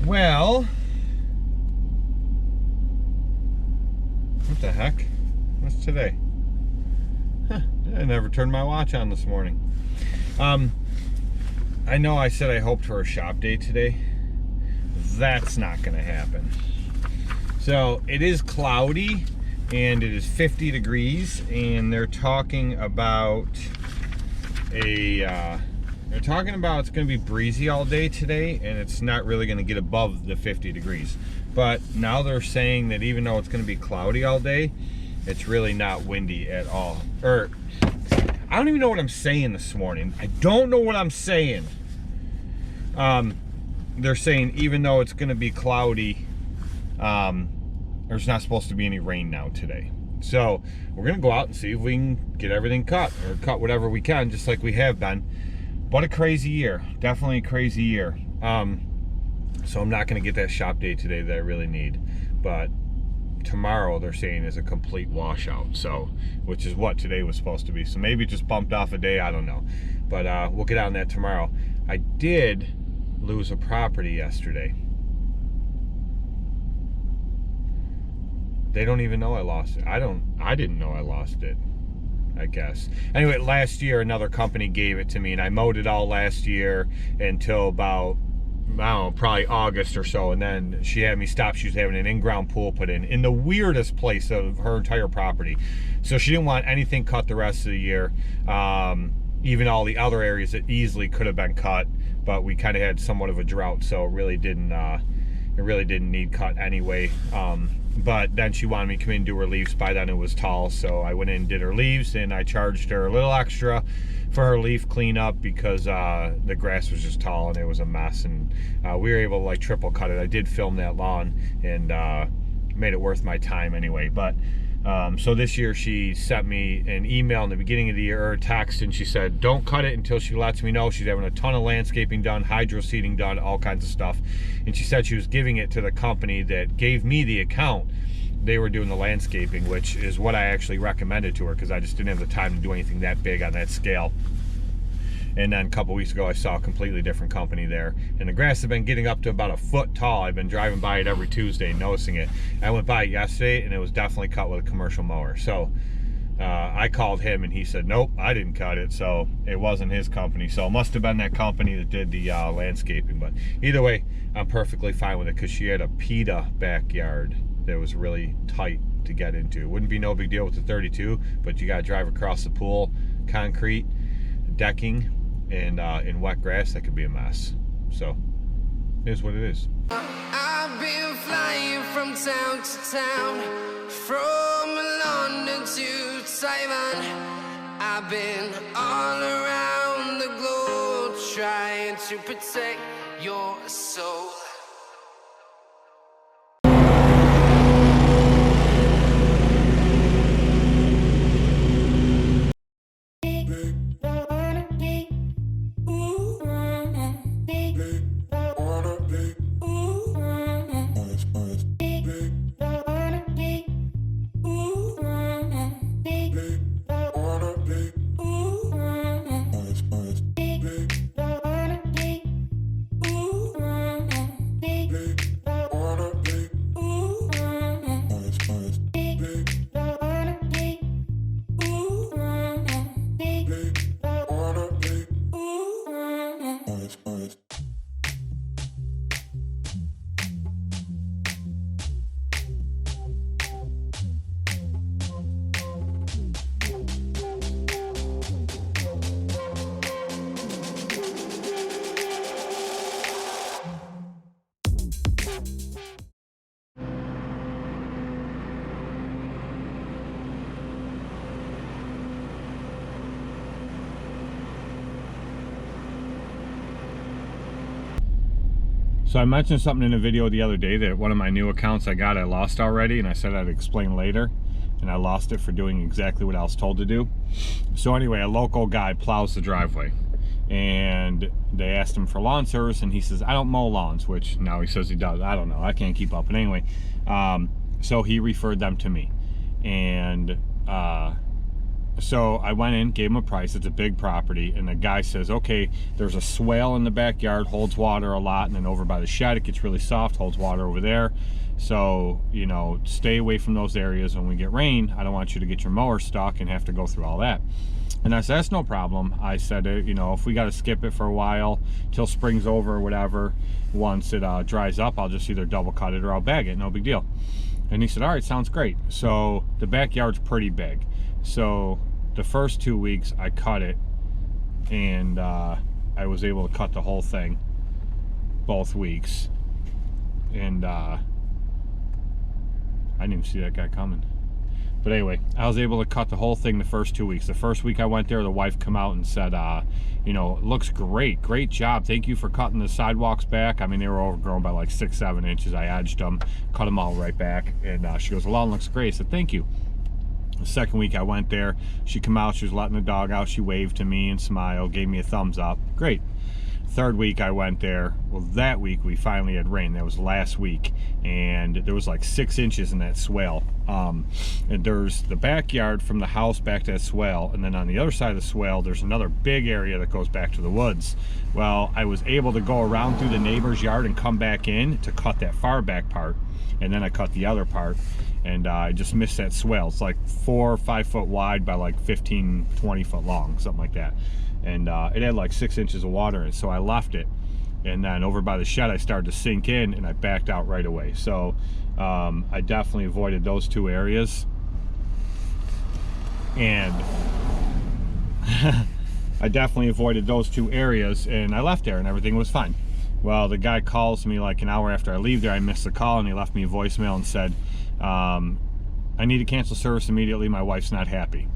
Well, what the heck? What's today? Huh, I never turned my watch on this morning. I know I said I hoped for a shop day today. That's not gonna happen. So it is cloudy and it is 50 degrees, and they're talking about it's gonna be breezy all day today, and it's not really gonna get above the 50 degrees. But now they're saying that even though it's gonna be cloudy all day, it's really not windy at all. Or I don't even know what I'm saying this morning. I don't know what I'm saying. They're saying even though it's gonna be cloudy, there's not supposed to be any rain now today. So we're gonna go out and see if we can get everything cut, or cut whatever we can, just like we have been. What a crazy year. Definitely a crazy year. So I'm not gonna get that shop day today that I really need. But tomorrow they're saying is a complete washout. So, which is what today was supposed to be. So maybe it just bumped off a day, I don't know. But we'll get on that tomorrow. I did lose a property yesterday. They don't even know I lost it. I didn't know I lost it, I guess. Anyway, last year another company gave it to me, and I mowed it all last year until about, I don't know, probably August or so, and then she had me stop. She was having an in-ground pool put in the weirdest place of her entire property. So she didn't want anything cut the rest of the year. Even all the other areas that easily could have been cut, but we kind of had somewhat of a drought, so it really didn't need cut anyway. But then she wanted me to come in and do her leaves. By then it was tall, so I went in and did her leaves, and I charged her a little extra for her leaf cleanup because the grass was just tall and it was a mess, and we were able to like triple cut it. I did film that lawn, and made it worth my time anyway. But so this year she sent me an email in the beginning of the year, or a text, and she said don't cut it until she lets me know. She's having a ton of landscaping done, hydro seeding done, all kinds of stuff. And she said she was giving it to the company that gave me the account. They were doing the landscaping, which is what I actually recommended to her because I just didn't have the time to do anything that big on that scale. And then a couple weeks ago I saw a completely different company there, and the grass had been getting up to about a foot tall. I've been driving by it every Tuesday noticing it. I went by it yesterday and it was definitely cut with a commercial mower. So I called him and he said nope, I didn't cut it, so it wasn't his company. So it must have been that company that did the landscaping. But either way, I'm perfectly fine with it because she had a PETA backyard that was really tight to get into. It wouldn't be no big deal with the 32, but you got to drive across the pool, concrete decking, and in wet grass that could be a mess. So it is what it is. I've been flying from town to town, from London to Taiwan. I've been all around the globe trying to protect your soul. So I mentioned something in a video the other day that one of my new accounts I lost already, and I said I'd explain later, and I lost it for doing exactly what I was told to do. So anyway, a local guy plows the driveway, and they asked him for lawn service, and he says, I don't mow lawns, which now he says he does. I don't know, I can't keep up. But anyway, so he referred them to me, and So I went in, gave him a price. It's a big property, and the guy says, okay, there's a swale in the backyard, holds water a lot, and then over by the shed it gets really soft, holds water over there. So, you know, stay away from those areas when we get rain. I don't want you to get your mower stuck and have to go through all that. And I said, that's no problem. I said, you know, if we got to skip it for a while till spring's over or whatever, once it dries up, I'll just either double cut it or I'll bag it, no big deal. And he said, all right, sounds great. So the backyard's pretty big. So the first 2 weeks I cut it, and I was able to cut the whole thing both weeks. And I didn't even see that guy coming. But anyway, I was able to cut the whole thing the first 2 weeks. The first week I went there, the wife come out and said, you know, it looks great, great job. Thank you for cutting the sidewalks back. I mean, they were overgrown by like 6-7 inches. I edged them, cut them all right back. And she goes, the lawn looks great. I said, thank you. The second week I went there, she come out, she was letting the dog out. She waved to me and smiled, gave me a thumbs up. Great. Third week I went there, well, that week we finally had rain. That was last week, and there was like 6 inches in that swale. And there's the backyard from the house back to that swale, and then on the other side of the swale there's another big area that goes back to the woods. Well, I was able to go around through the neighbor's yard and come back in to cut that far back part, and then I cut the other part, and I just missed that swale. It's like 4 or 5 foot wide by like 15-20 foot long, something like that. And it had like 6 inches of water in it, so I left it. And then over by the shed I started to sink in, and I backed out right away. So I definitely avoided those 2 areas. And I definitely avoided those 2 areas, and I left there and everything was fine. Well, the guy calls me like an hour after I leave there. I missed the call, and he left me a voicemail and said, I need to cancel service immediately. My wife's not happy.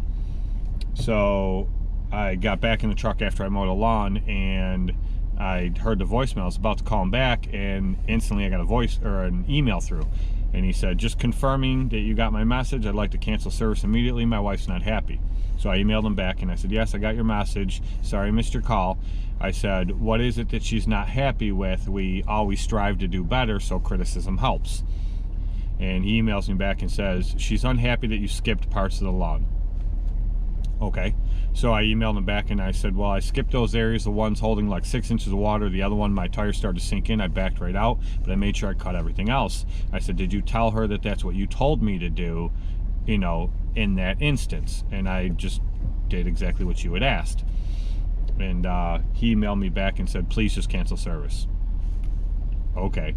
So I got back in the truck after I mowed the lawn, and I heard the voicemail. I was about to call him back, and instantly I got a voice or an email through, and he said, just confirming that you got my message. I'd like to cancel service immediately. My wife's not happy. So I emailed him back and I said, yes, I got your message. Sorry I missed your call. I said, what is it that she's not happy with? We always strive to do better, so criticism helps. And he emails me back and says, she's unhappy that you skipped parts of the lawn. Okay. So I emailed him back and I said, well, I skipped those areas. The one's holding like 6 inches of water. The other one, my tires started to sink in. I backed right out, but I made sure I cut everything else. I said, did you tell her that that's what you told me to do, you know, in that instance? And I just did exactly what you had asked. And he emailed me back and said, please just cancel service. Okay.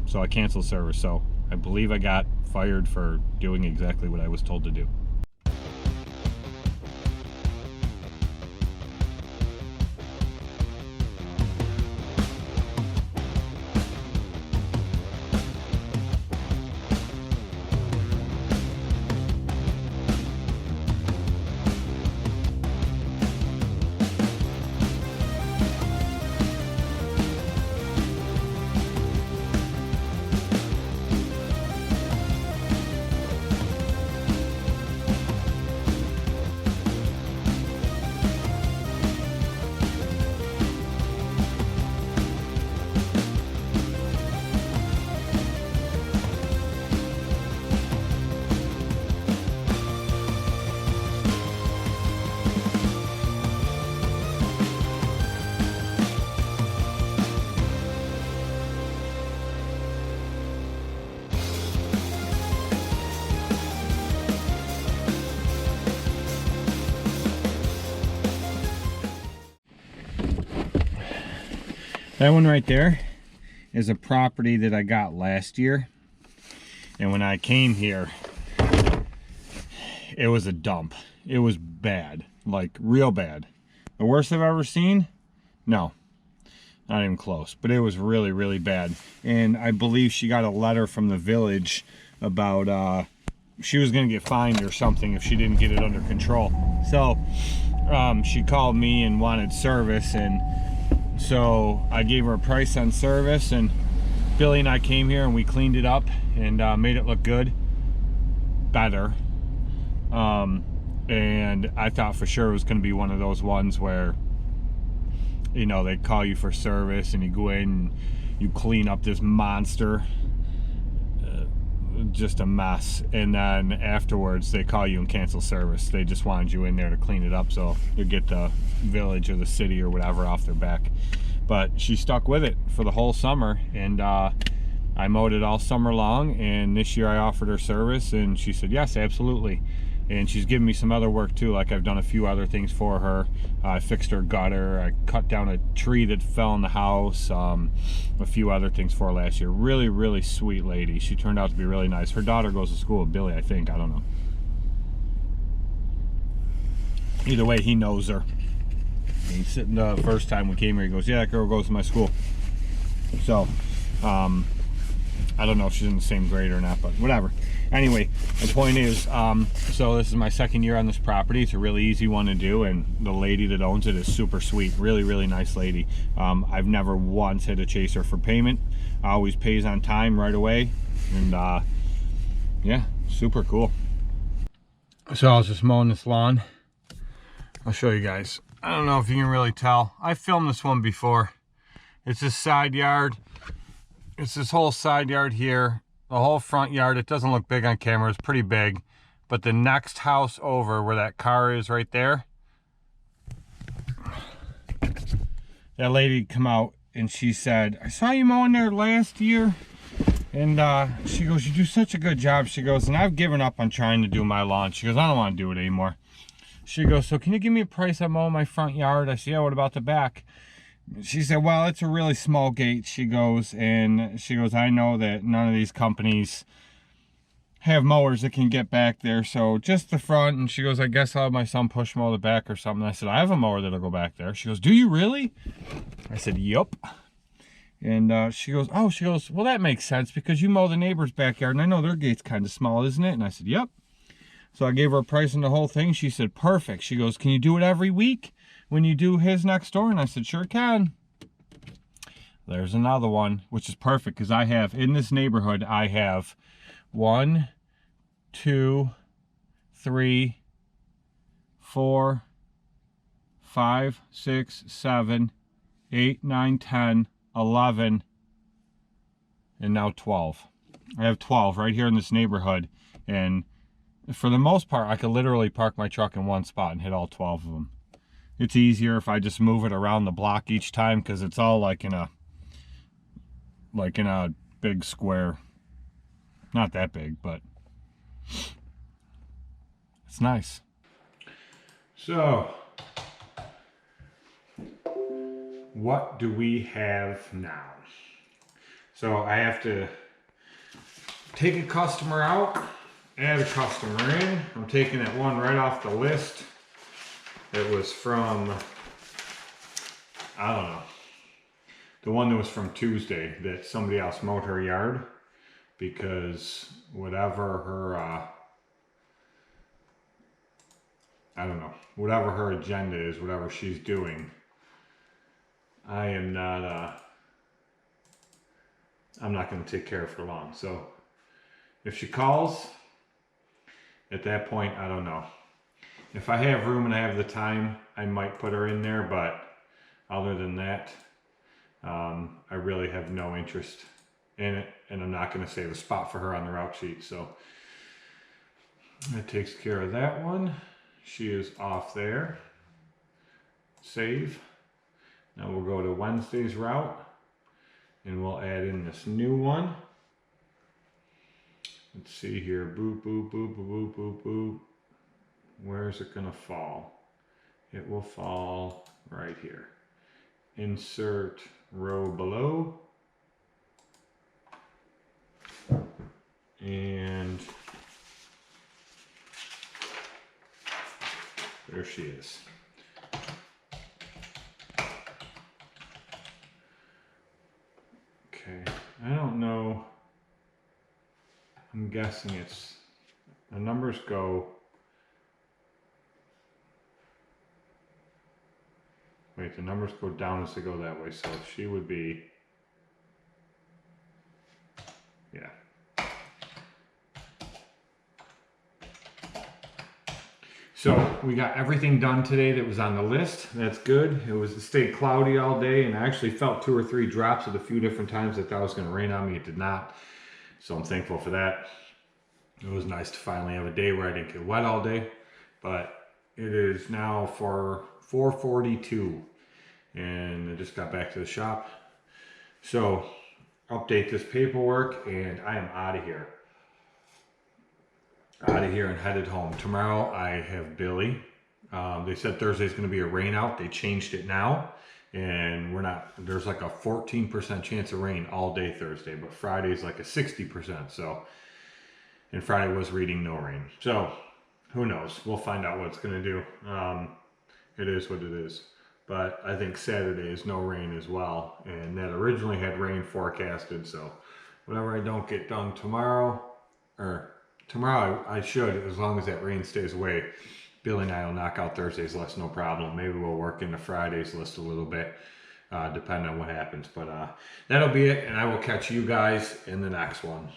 So I canceled service. So I believe I got fired for doing exactly what I was told to do. That one right there is a property that I got last year. And when I came here, it was a dump. It was bad, like real bad. The worst I've ever seen? No, not even close. But it was really, really bad. And I believe she got a letter from the village about she was gonna get fined or something if she didn't get it under control. So she called me and wanted service, and so I gave her a price on service, and Billy and I came here and we cleaned it up and made it look good, better. And I thought for sure it was going to be one of those ones where, you know, they call you for service and you go in and you clean up this monster. just a mess. And then afterwards they call you and cancel service. They just wanted you in there to clean it up so you get the village or the city or whatever off their back. But she stuck with it for the whole summer, and I mowed it all summer long, and this year I offered her service and she said yes, absolutely. And she's given me some other work too, like I've done a few other things for her. I fixed her gutter, I cut down a tree that fell in the house, a few other things for her last year. Really, really sweet lady. She turned out to be really nice. Her daughter goes to school with Billy, I think, I don't know. Either way, he knows her. And he's sitting the first time we came here, he goes, yeah, that girl goes to my school. So, I don't know if she's in the same grade or not, but whatever. Anyway, the point is, so this is my second year on this property. It's a really easy one to do, and the lady that owns it is super sweet. Really, really nice lady. I've never once had to chase her for payment. Always pays on time right away, and yeah, super cool. So I was just mowing this lawn. I'll show you guys. I don't know if you can really tell. I filmed this one before. It's this side yard. It's this whole side yard here. The whole front yard, it doesn't look big on camera, it's pretty big. But the next house over where that car is right there, that lady come out and she said, I saw you mowing there last year. And she goes, you do such a good job. She goes, and I've given up on trying to do my lawn. She goes, I don't want to do it anymore. She goes, so can you give me a price on mowing my front yard? I said, yeah, what about the back? She said, well, it's a really small gate. She goes, I know that none of these companies have mowers that can get back there, so just the front. And she goes, I guess I'll have my son push mow the back or something. I said, I have a mower that'll go back there. She goes, do you really? I said, yup. And she goes, oh, well, that makes sense because you mow the neighbor's backyard, and I know their gate's kind of small, isn't it? And I said, yep. So I gave her a price on the whole thing. She said, perfect. She goes, can you do it every week when you do his next door? And I said, sure can. There's another one, which is perfect because I have, in this neighborhood, I have 1, 2, 3, 4, 5, 6, 7, 8, 9, 10, 11, and now 12. I have 12 right here in this neighborhood, and for the most part, I could literally park my truck in one spot and hit all 12 of them. It's easier if I just move it around the block each time because it's all like in a big square. Not that big, but it's nice. So, what do we have now? So I have to take a customer out, add a customer in. I'm taking that one right off the list. It was from, I don't know, the one that was from Tuesday that somebody else mowed her yard because whatever her, I don't know, whatever her agenda is, whatever she's doing, I am not, I'm not going to take care of her long. So if she calls, at that point, I don't know. If I have room and I have the time, I might put her in there, but other than that, I really have no interest in it, and I'm not going to save a spot for her on the route sheet. So that takes care of that one. She is off there. Save. Now we'll go to Wednesday's route, and we'll add in this new one. Let's see here. Boop, boop, boop, boop, boop, boop, boop. Where is it going to fall? It will fall right here. Insert row below. And there she is. Okay, I don't know. I'm guessing it's, the numbers go, wait, the numbers go down as they go that way, so she would be, yeah. So we got everything done today that was on the list. That's good. It stayed cloudy all day, and I actually felt 2 or 3 drops at a few different times. I thought it was going to rain on me. It did not. So I'm thankful for that. It was nice to finally have a day where I didn't get wet all day, but it is now for 4:42 and I just got back to the shop. So update this paperwork and I am out of here. Out of here and headed home. Tomorrow I have Billy. They said Thursday's going to be a rain out. They changed it now. And there's like a 14% chance of rain all day Thursday, but Friday's like a 60%. So, and Friday was reading no rain. So, who knows? We'll find out what it's going to do. It is what it is. But I think Saturday is no rain as well. And that originally had rain forecasted. So, whatever I don't get done tomorrow, I should, as long as that rain stays away. Billy and I will knock out Thursday's list, no problem. Maybe we'll work into Friday's list a little bit, depending on what happens. But that'll be it, and I will catch you guys in the next one.